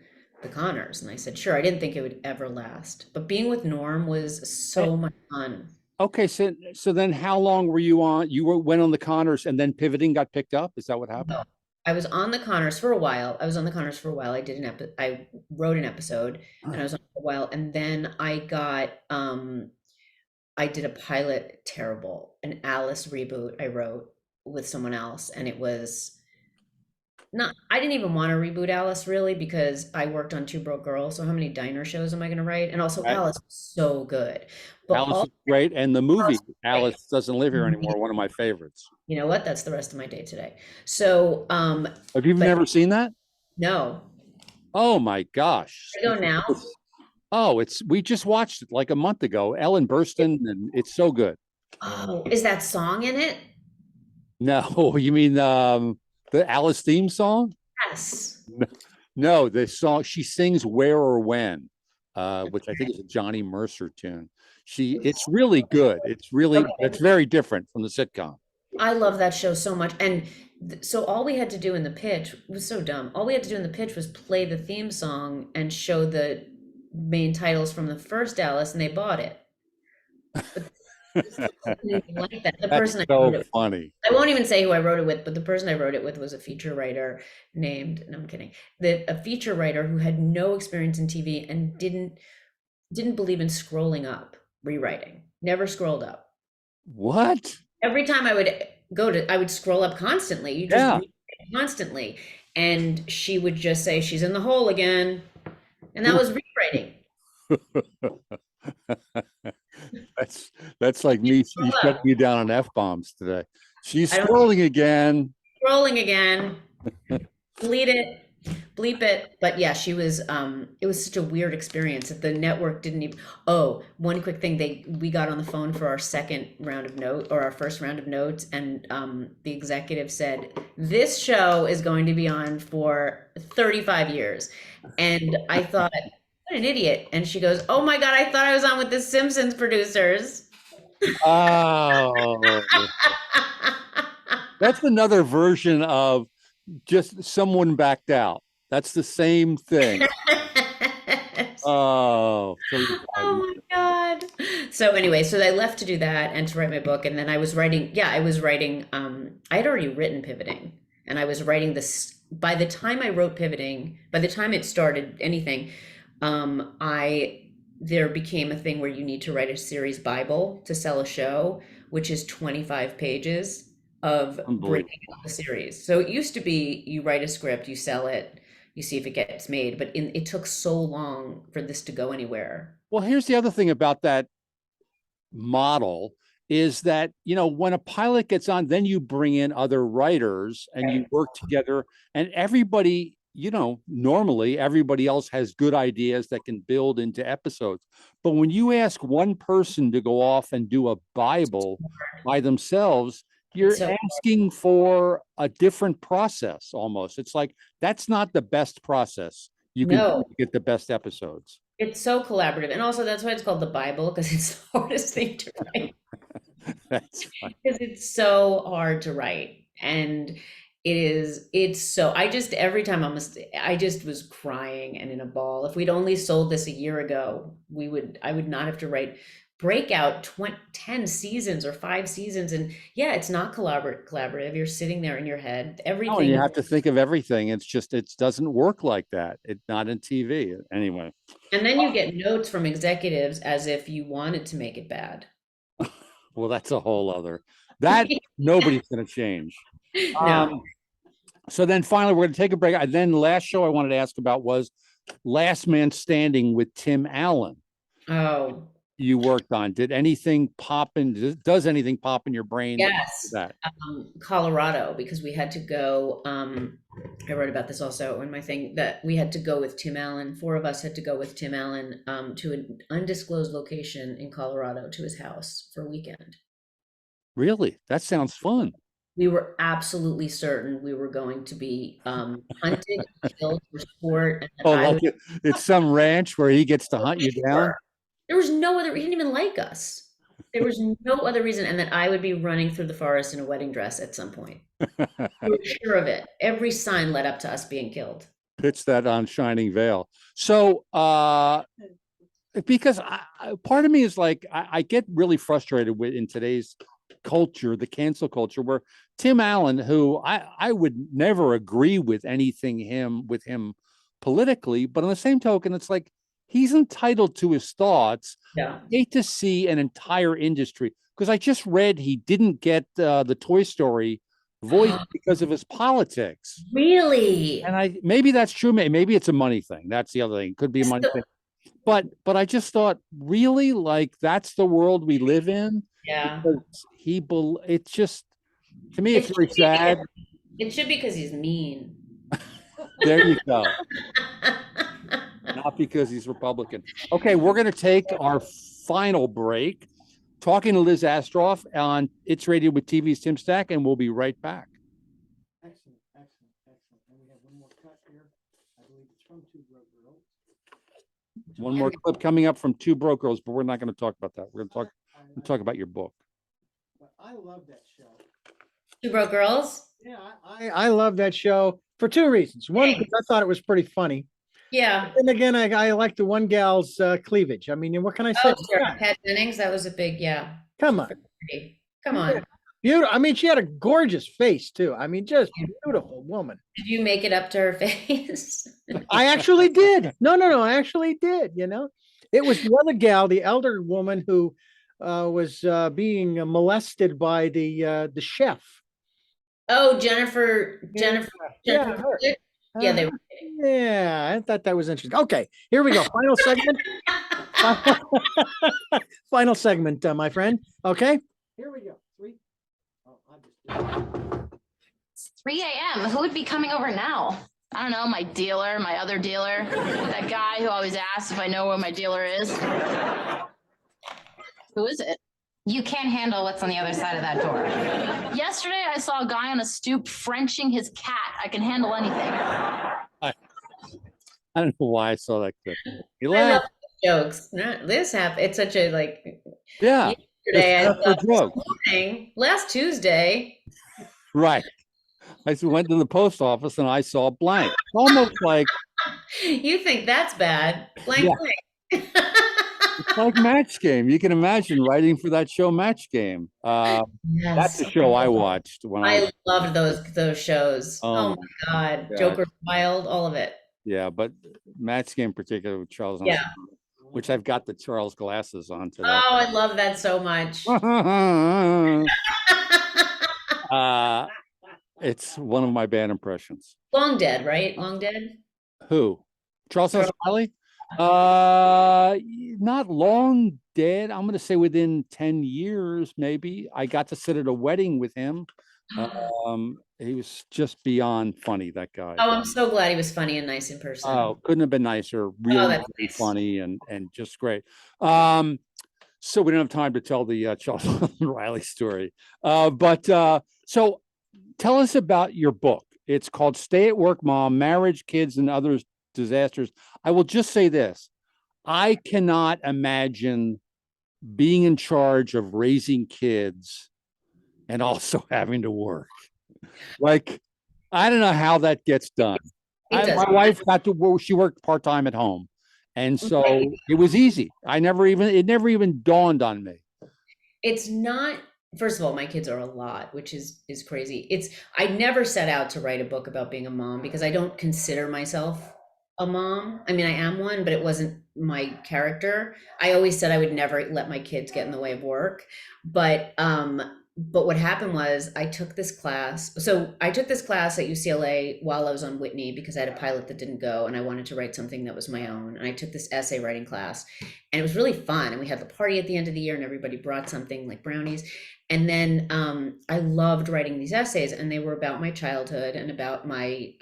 the Connors?" And I said, "Sure." I didn't think it would ever last. But being with Norm was so much fun. Okay, so then how long were you on? You went on the Connors and then pivoting got picked up? Is that what happened? No. I was on the Connors for a while. I wrote an episode and I was on for a while. And then I did a pilot, terrible, an Alice reboot I wrote with someone else. And it was not, I didn't even want to reboot Alice really because I worked on Two Broke Girls. So how many diner shows am I going to write? And also Right. Alice was so good. But Alice is great. And the movie, Alice Doesn't Live Here Anymore, one of my favorites. you know what? That's the rest of my day today. So, Have you never seen that? no. Oh my gosh. I go now. Oh, we just watched it like a month ago. Ellen Burstyn, and it's so good. Oh, is that song in it? No, you mean the Alice theme song? Yes. No, the song she sings "Where or When," which I think is a Johnny Mercer tune. It's really good. It's very different from the sitcom. I love that show so much. And so all we had to do in the pitch was so dumb. All we had to do in the pitch was play the theme song and show the main titles from the first Alice, and they bought it. Like that. The person That's so funny. I won't even say who I wrote it with, but the person I wrote it with was a feature writer named, no, I'm kidding, a feature writer who had no experience in TV and didn't believe in scrolling up, rewriting, never scrolled up. What? Every time I would scroll up constantly. You just read it constantly. And she would just say, she's in the hole again. And that was rewriting. That's like me shutting you down on F-bombs today. She's scrolling again. Scrolling again. Delete it. Bleep it. But yeah, she was it was such a weird experience that the network didn't even. Oh, one quick thing, we got on the phone for our first round of notes, and the executive said, this show is going to be on for 35 years. And I thought, what an idiot. And she goes, oh my God, I thought I was on with the Simpsons producers. Oh. That's another version of just someone backed out. That's the same thing. Oh my God. So anyway, so I left to do that and to write my book. And then I was writing, I had already written Pivoting, and I was writing this. By the time I wrote Pivoting, by the time it started anything, there became a thing where you need to write a series Bible to sell a show, which is 25 pages of breaking up the series. So it used to be you write a script, you sell it, you see if it gets made, but it took so long for this to go anywhere. Well, here's the other thing about that model is that, when a pilot gets on, then you bring in other writers and you work together, and everybody, normally everybody else has good ideas that can build into episodes. But when you ask one person to go off and do a Bible by themselves, you're asking for a different process almost. It's like, that's not the best process. You can get the best episodes. It's so collaborative. And also that's why it's called the Bible, because it's the hardest thing to write. That's funny. Because it's so hard to write. And every time I just was crying and in a ball. If we'd only sold this a year ago, I would not have to break out 10 seasons or 5 seasons. And yeah, it's not collaborative. You're sitting there in your head, everything. Oh, you have to think of everything. It's just, it doesn't work like that. It's not in TV anyway. And then you get notes from executives as if you wanted to make it bad. Well, that's a whole other, that nobody's going to change. No. So then finally, we're going to take a break. And then the last show I wanted to ask about was Last Man Standing with Tim Allen. Oh. You worked on. Does anything pop in your brain? Yes. That? Colorado, because we had to go, I wrote about this also in my thing, that we had to go with Tim Allen. 4 of us had to go with Tim Allen to an undisclosed location in Colorado, to his house for a weekend. Really? That sounds fun. We were absolutely certain we were going to be hunted, killed for sport. It's some ranch where he gets to hunt you down? There was no other, he didn't even like us. There was no other reason, and that I would be running through the forest in a wedding dress at some point. We were sure of it. Every sign led up to us being killed. Pitch that on Shining Vale. So, because part of me is like, I get really frustrated in today's culture, the cancel culture, where Tim Allen, who I would never agree with anything with him politically, but on the same token, it's like he's entitled to his thoughts. Yeah. I hate to see an entire industry, because I just read he didn't get the Toy Story voice because of his politics. Really? And maybe that's true. Maybe it's a money thing. That's the other thing. Could be a money thing. But I just thought, really, like, that's the world we live in. Yeah. Because it's just, to me, it's very sad. It should be because he's mean. There you go. Not because he's Republican. Okay, we're going to take our final break, talking to Liz Astrof on It's Radio with TV's Tim Stack, and we'll be right back. Excellent. And we have one more cut here. I believe it's from Two Broke Girls. One more clip coming up from Two Broke Girls, but we're not going to talk about that. We're going to talk about your book. I love that show. Two Broke Girls? Yeah, I love that show for two reasons. One, because I thought it was pretty funny. Yeah. And again, I like the one gal's cleavage. I mean, what can I say? Oh, sure. Pat Jennings, that was a big, yeah. Come on. Come on. Beautiful. I mean, she had a gorgeous face too. I mean, just beautiful woman. Did you make it up to her face? I actually did. No, I actually did, you know. It was the other gal, the elder woman who was being molested by the chef. Oh, Jennifer. Yeah, her. Yeah, they were. Yeah, I thought that was interesting. Okay, here we go. Final segment. Final segment, my friend. Okay, here we go. It's 3 a.m. Who would be coming over now? I don't know, my dealer, my other dealer, that guy who always asks if I know where my dealer is. Who is it? You can't handle what's on the other side of that door. Yesterday, I saw a guy on a stoop Frenching his cat. I can handle anything. I don't know why I saw that clip. You I love laughed. jokes. This happened. It's such a Yeah. Yesterday, I It's not for saw jokes. last Tuesday. Right. I went to the post office and I saw blank. Almost like You think that's bad? Blank, Yeah. blank. it's like Match Game. You can imagine writing for that show, Match Game. That's Yes. the show I watched when I loved those shows. Oh Oh my my God. God. Joker Wild, all of it. Yeah, but Match Game in particular with Charles, Yeah. which I've got the Charles glasses on today. Oh, I love that so much. It's one of my bad impressions. Long Dead, right? Long Dead? Who? Charles S. Riley? Not long dead. I'm going to say within 10 years, maybe. I got to sit at a wedding with him. He was just beyond funny, that guy. Oh, I'm so glad he was funny and nice in person. Oh, couldn't have been nicer. Really, that's really nice. funny and just great. So we don't have time to tell the Charles Riley story. So tell us about your book. It's called Stay at Work Mom, Marriage, Kids, and Other Disasters. I will just say this. I cannot imagine being in charge of raising kids and also having to work. Like, I don't know how that gets done. My wife got to work, she worked part-time at home. And so it was easy. It never even dawned on me. It's not, first of all, my kids are a lot, which is crazy. I never set out to write a book about being a mom because I don't consider myself a mom. I mean, I am one, but it wasn't my character. I always said I would never let my kids get in the way of work. But what happened was I took this class. So I took this class at UCLA while I was on Whitney because I had a pilot that didn't go and I wanted to write something that was my own. And I took this essay writing class and it was really fun. And we had the party at the end of the year and everybody brought something like brownies. And then I loved writing these essays and they were about my childhood and about my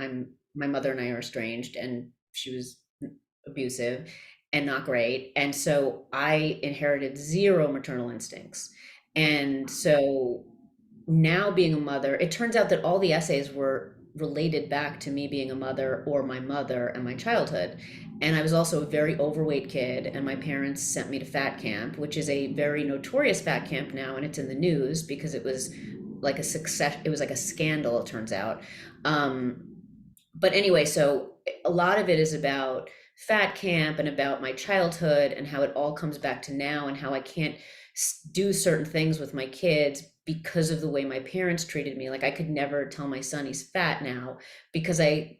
mother and I are estranged and she was abusive and not great. And so I inherited zero maternal instincts. And so now being a mother, it turns out that all the essays were related back to me being a mother or my mother and my childhood. And I was also a very overweight kid and my parents sent me to fat camp, which is a very notorious fat camp now. And it's in the news because it was like a success. It was like a scandal, it turns out. But anyway, so a lot of it is about fat camp and about my childhood and how it all comes back to now and how I can't do certain things with my kids because of the way my parents treated me. Like I could never tell my son he's fat now because it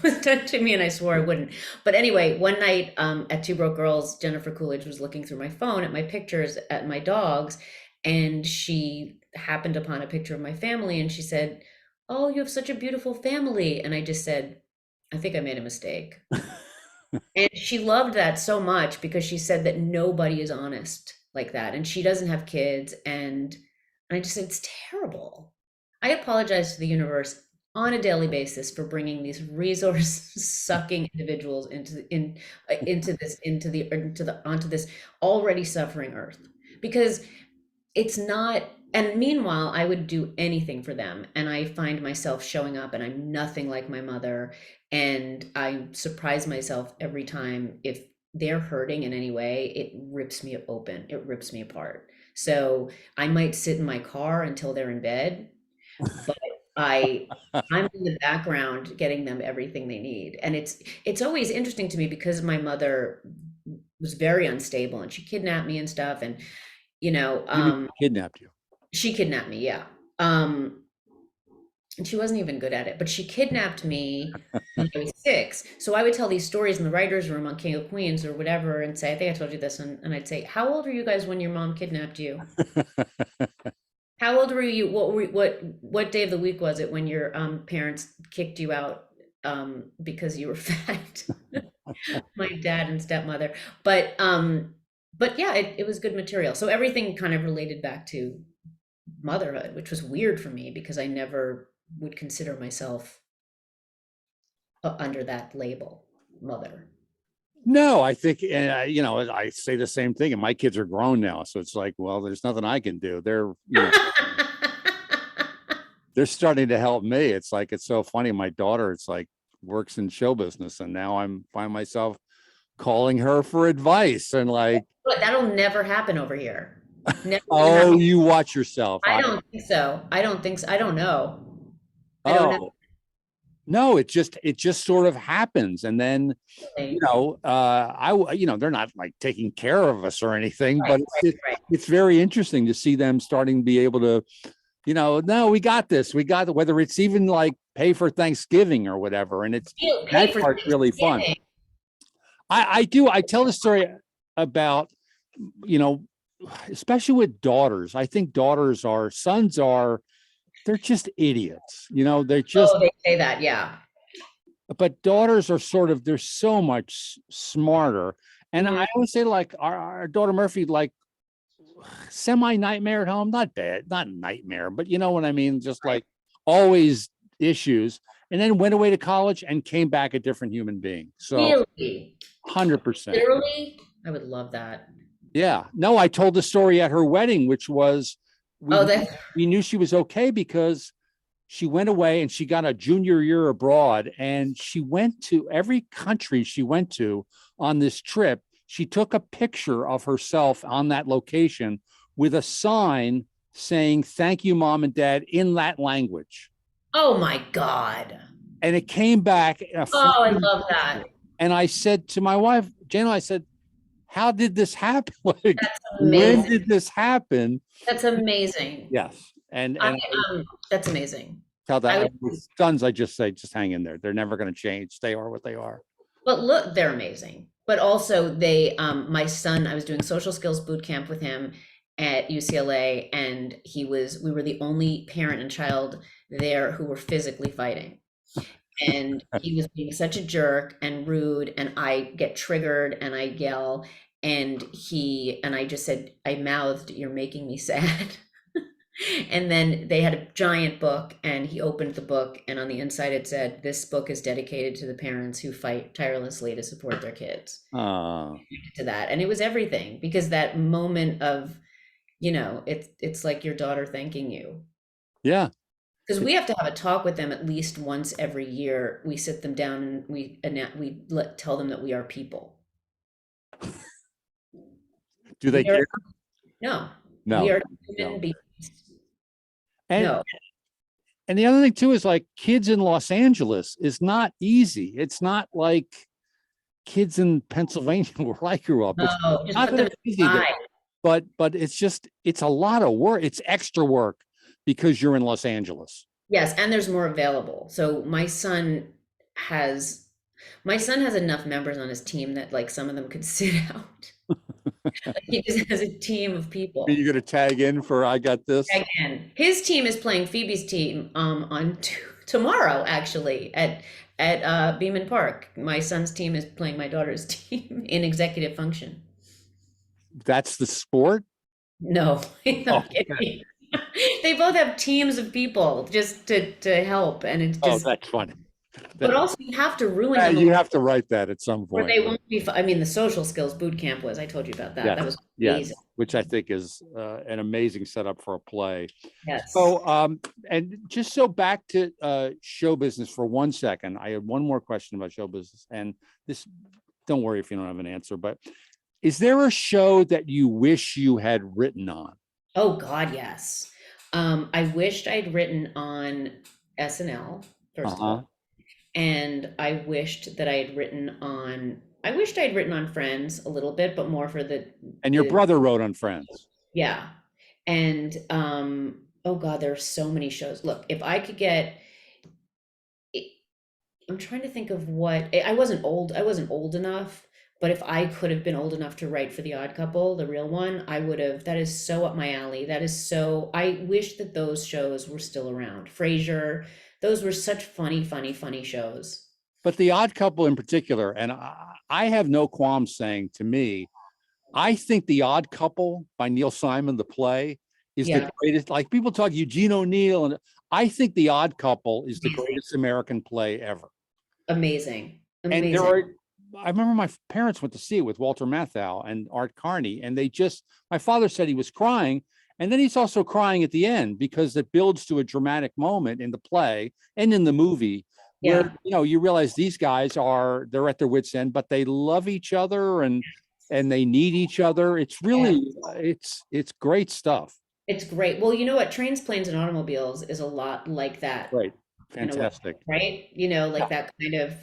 was done to me and I swore I wouldn't. But anyway, one night at Two Broke Girls, Jennifer Coolidge was looking through my phone at my pictures at my dogs, and she happened upon a picture of my family and she said, "Oh, you have such a beautiful family." And I just said, "I think I made a mistake." And she loved that so much because she said that nobody is honest like that. And she doesn't have kids. And I just said, it's terrible. I apologize to the universe on a daily basis for bringing these resource sucking individuals onto this already suffering earth, because it's not. And meanwhile, I would do anything for them. And I find myself showing up and I'm nothing like my mother. And I surprise myself every time. If they're hurting in any way, it rips me open. It rips me apart. So I might sit in my car until they're in bed, but I'm in the background getting them everything they need. And it's always interesting to me because my mother was very unstable and she kidnapped me and stuff. And, Kidnapped you. she kidnapped me, yeah. And she wasn't even good at it, but she kidnapped me when I was 6. So I would tell these stories in the writer's room on King of Queens or whatever and say, I think I told you this. And I'd say, how old were you guys when your mom kidnapped you? How old were you? What day of the week was it when your parents kicked you out because you were fat? My dad and stepmother. But yeah, it was good material. So everything kind of related back to motherhood, which was weird for me because I never would consider myself under that label, mother. No, I think, I say the same thing, and my kids are grown now, so it's like, well, there's nothing I can do. They're they're starting to help me. It's like, it's so funny. My daughter, it's like, works in show business, and now find myself calling her for advice and like, but that'll never happen over here. Never oh, you watch yourself. I don't think so. I don't know. I don't know. No, it just sort of happens. And then, they're not like taking care of us or anything, but it's very interesting to see them starting to be able to, no, we got this, whether it's even like pay for Thanksgiving or whatever. And that part's really fun. I tell the story about, especially with daughters. I think sons are, they're just idiots. They're just, they say that. Yeah. But daughters are they're so much smarter. And I always say, like, our daughter Murphy, like, semi nightmare at home, not bad, not nightmare, but you know what I mean? Just like always issues, and then went away to college and came back a different human being. So really? 100%. Literally? I would love that. Yeah. No, I told the story at her wedding, which was, we knew she was okay because she went away and she got a junior year abroad, and she went to every country she went to on this trip. She took a picture of herself on that location with a sign saying, "Thank you, Mom and Dad," in that language. Oh my God. And it came back. I love that. And I said to my wife, Jana, I said, how did this happen? Like, when did this happen? That's amazing. Yes. And that's amazing. Tell that sons, I just say, just hang in there. They're never going to change. They are what they are. But look, they're amazing. But also my son, I was doing social skills boot camp with him at UCLA, and we were the only parent and child there who were physically fighting. And he was being such a jerk and rude, and I get triggered and I yell, and I just said, I mouthed, "You're making me sad." And then they had a giant book, and he opened the book, and on the inside it said, "This book is dedicated to the parents who fight tirelessly to support their kids." To that. And it was everything, because that moment of, it's like your daughter thanking you. Yeah. Because we have to have a talk with them at least once every year. We sit them down and we tell them that we are people. Do they care? No. No. We are human beings. And the other thing too is, like, kids in Los Angeles is not easy. It's not like kids in Pennsylvania where I grew up. It's not that it's easy. but it's a lot of work. It's extra work because you're in Los Angeles. Yes, and there's more available. So my son has enough members on his team that like some of them could sit out. Like he just has a team of people. Are you going to tag in for I got this? Again, his team is playing Phoebe's team on tomorrow actually at Beeman Park. My son's team is playing my daughter's team in executive function. That's the sport? No, I'm kidding. They both have teams of people just to help, and it's just. Oh, that's funny. But also, you have to ruin them. You have to write that at some Or point. they won't be. I mean, the social skills boot camp was. I told you about that. Yes, That was yes, amazing. which I think is an amazing setup for a play. Yes. So, and just so back to show business for 1 second, I had one more question about show business, and this. Don't worry if you don't have an answer, but is there a show that you wish you had written on? Oh God, yes. I wished I'd written on SNL first of all, and I wished that I had written on. I wished I'd written on Friends a little bit, but more for the. And your brother wrote on Friends. Yeah, and oh God, there are so many shows. Look, if I could get. I'm trying to think of what I wasn't old enough, but if I could have been old enough to write for The Odd Couple, the real one, I would have. That is so up my alley. That is so. I wish that those shows were still around. Frasier, those were such funny shows. But The Odd Couple in particular, and I have no qualms saying, to me, I think The Odd Couple by Neil Simon, the play, is the greatest. Like people talk Eugene O'Neill, and I think The Odd Couple is the greatest American play ever. Amazing. And there are. I remember my parents went to see it with Walter Matthau and Art Carney, and my father said he was crying. And then he's also crying at the end because it builds to a dramatic moment in the play and in the movie where, you realize these guys they're at their wits' end, but they love each other and they need each other. It's really, it's great stuff. It's great. Well, you know what? Trains, Planes, and Automobiles is a lot like that. Right. Fantastic. Right? That kind of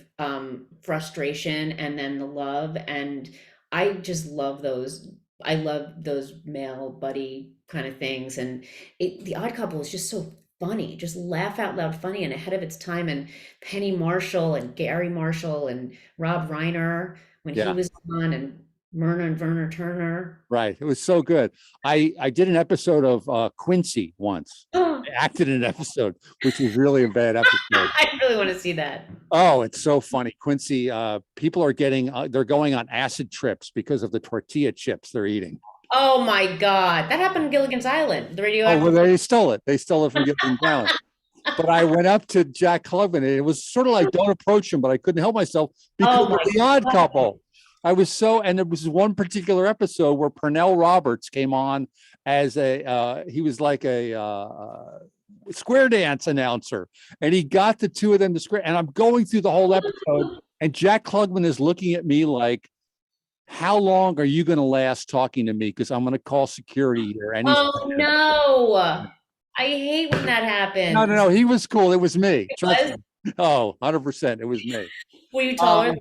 frustration and then the love. And I just love those. I love those male buddy kind of things. And The Odd Couple is just so funny, just laugh out loud funny and ahead of its time. And Penny Marshall and Gary Marshall and Rob Reiner when he was on, and Myrna and Werner Turner. Right. It was so good. I did an episode of Quincy once. I acted in an episode, which was really a bad episode. I really want to see that. Oh, it's so funny. Quincy, people are they're going on acid trips because of the tortilla chips they're eating. Oh my God. That happened in Gilligan's Island. The radio. Oh, well, they stole it. They stole it from Gilligan's Island. But I went up to Jack Klugman, and it was sort of like, don't approach him, but I couldn't help myself because of The Odd Couple. I was and there was one particular episode where Pernell Roberts came on as he was like a square dance announcer, and he got the two of them to square. And I'm going through the whole episode, and Jack Klugman is looking at me like, how long are you going to last talking to me? Because I'm going to call security here. And no. I hate when that happens. No. He was cool. It was me. Trust me. Oh, 100%. It was me. Were you taller than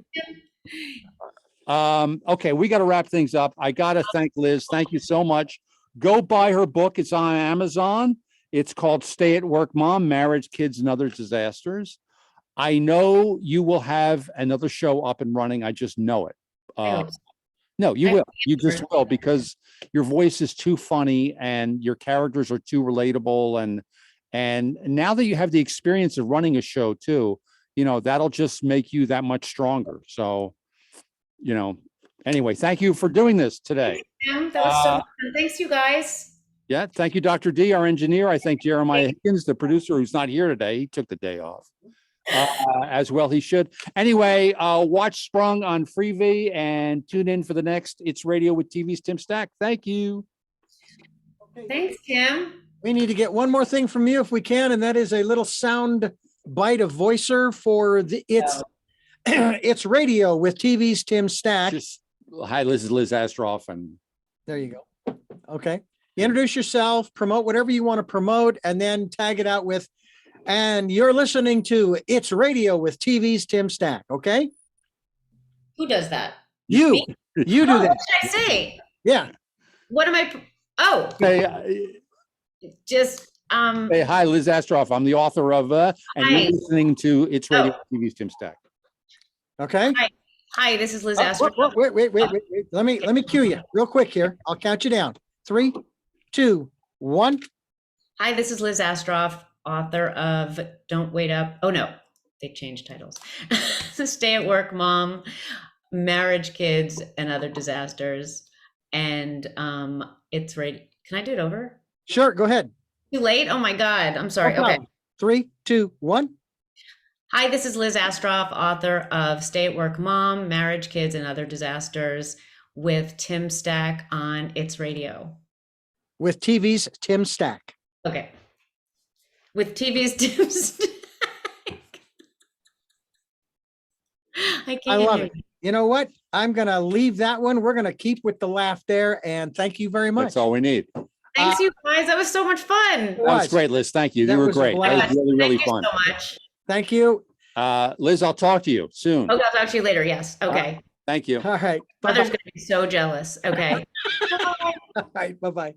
him? Okay, we got to wrap things up. I got to thank Liz. Thank you so much. Go buy her book. It's on Amazon. It's called Stay at Work Mom, Marriage, Kids, and Other Disasters. I know you will have another show up and running. I just know it. No, you will. You just will, because your voice is too funny and your characters are too relatable. And now that you have the experience of running a show too, that'll just make you that much stronger. So, anyway, thank you for doing this today. That was so fun. Thanks, you guys. Yeah. Thank you, Dr. D, our engineer. I thank Jeremiah Higgins, the producer, who's not here today. He took the day off. As well he should. Anyway, watch Sprung on Freevee and tune in for the next It's Radio with TV's Tim Stack. Thank you. Thanks, Tim. We need to get one more thing from you if we can, and that is a little sound bite of voicer for It's Radio with TV's Tim Stack. Hi, this is Liz Astrof, and there you go. Okay. Introduce yourself, promote whatever you want to promote, and then tag it out with, and you're listening to It's Radio with TV's Tim Stack. Okay. Who does that? You. Me? You do that. What should I say? Yeah. What am I? Oh, just Hey, hi, Liz Astrof. I'm the author of and Hi. you're listening to It's Radio Oh. TV's Tim Stack. Okay. Hi, this is Liz Oh, Astrof. wait. Let me cue you real quick here. I'll count you down. 3, 2, 1. Hi, this is Liz Astrof, author of Don't Wait Up. Oh no, they changed titles. Stay at Work Mom, Marriage, Kids, and Other Disasters. And it's ready. Can I do it over? Sure, go ahead. Too late? Oh my God. I'm sorry. No Okay. problem. 3, 2, 1. Hi, this is Liz Astrof, author of Stay at Work Mom, Marriage, Kids, and Other Disasters with Tim Stack on It's Radio. With TV's Tim Stack. Okay. With TV's Tim Stack. I can't love hear it. you. You know what? I'm going to leave that one. We're going to keep with the laugh there. And thank you very much. That's all we need. Thanks, you guys. That was so much fun. That was great, Liz. Thank you. That You were was a great. That blast. was really, really Thank you fun. so much. Thank you. Liz, I'll talk to you soon. Okay, I'll talk to you later. Yes. Okay. Thank you. All right. Mother's Bye-bye. going to be so jealous. Okay. All right. Bye-bye.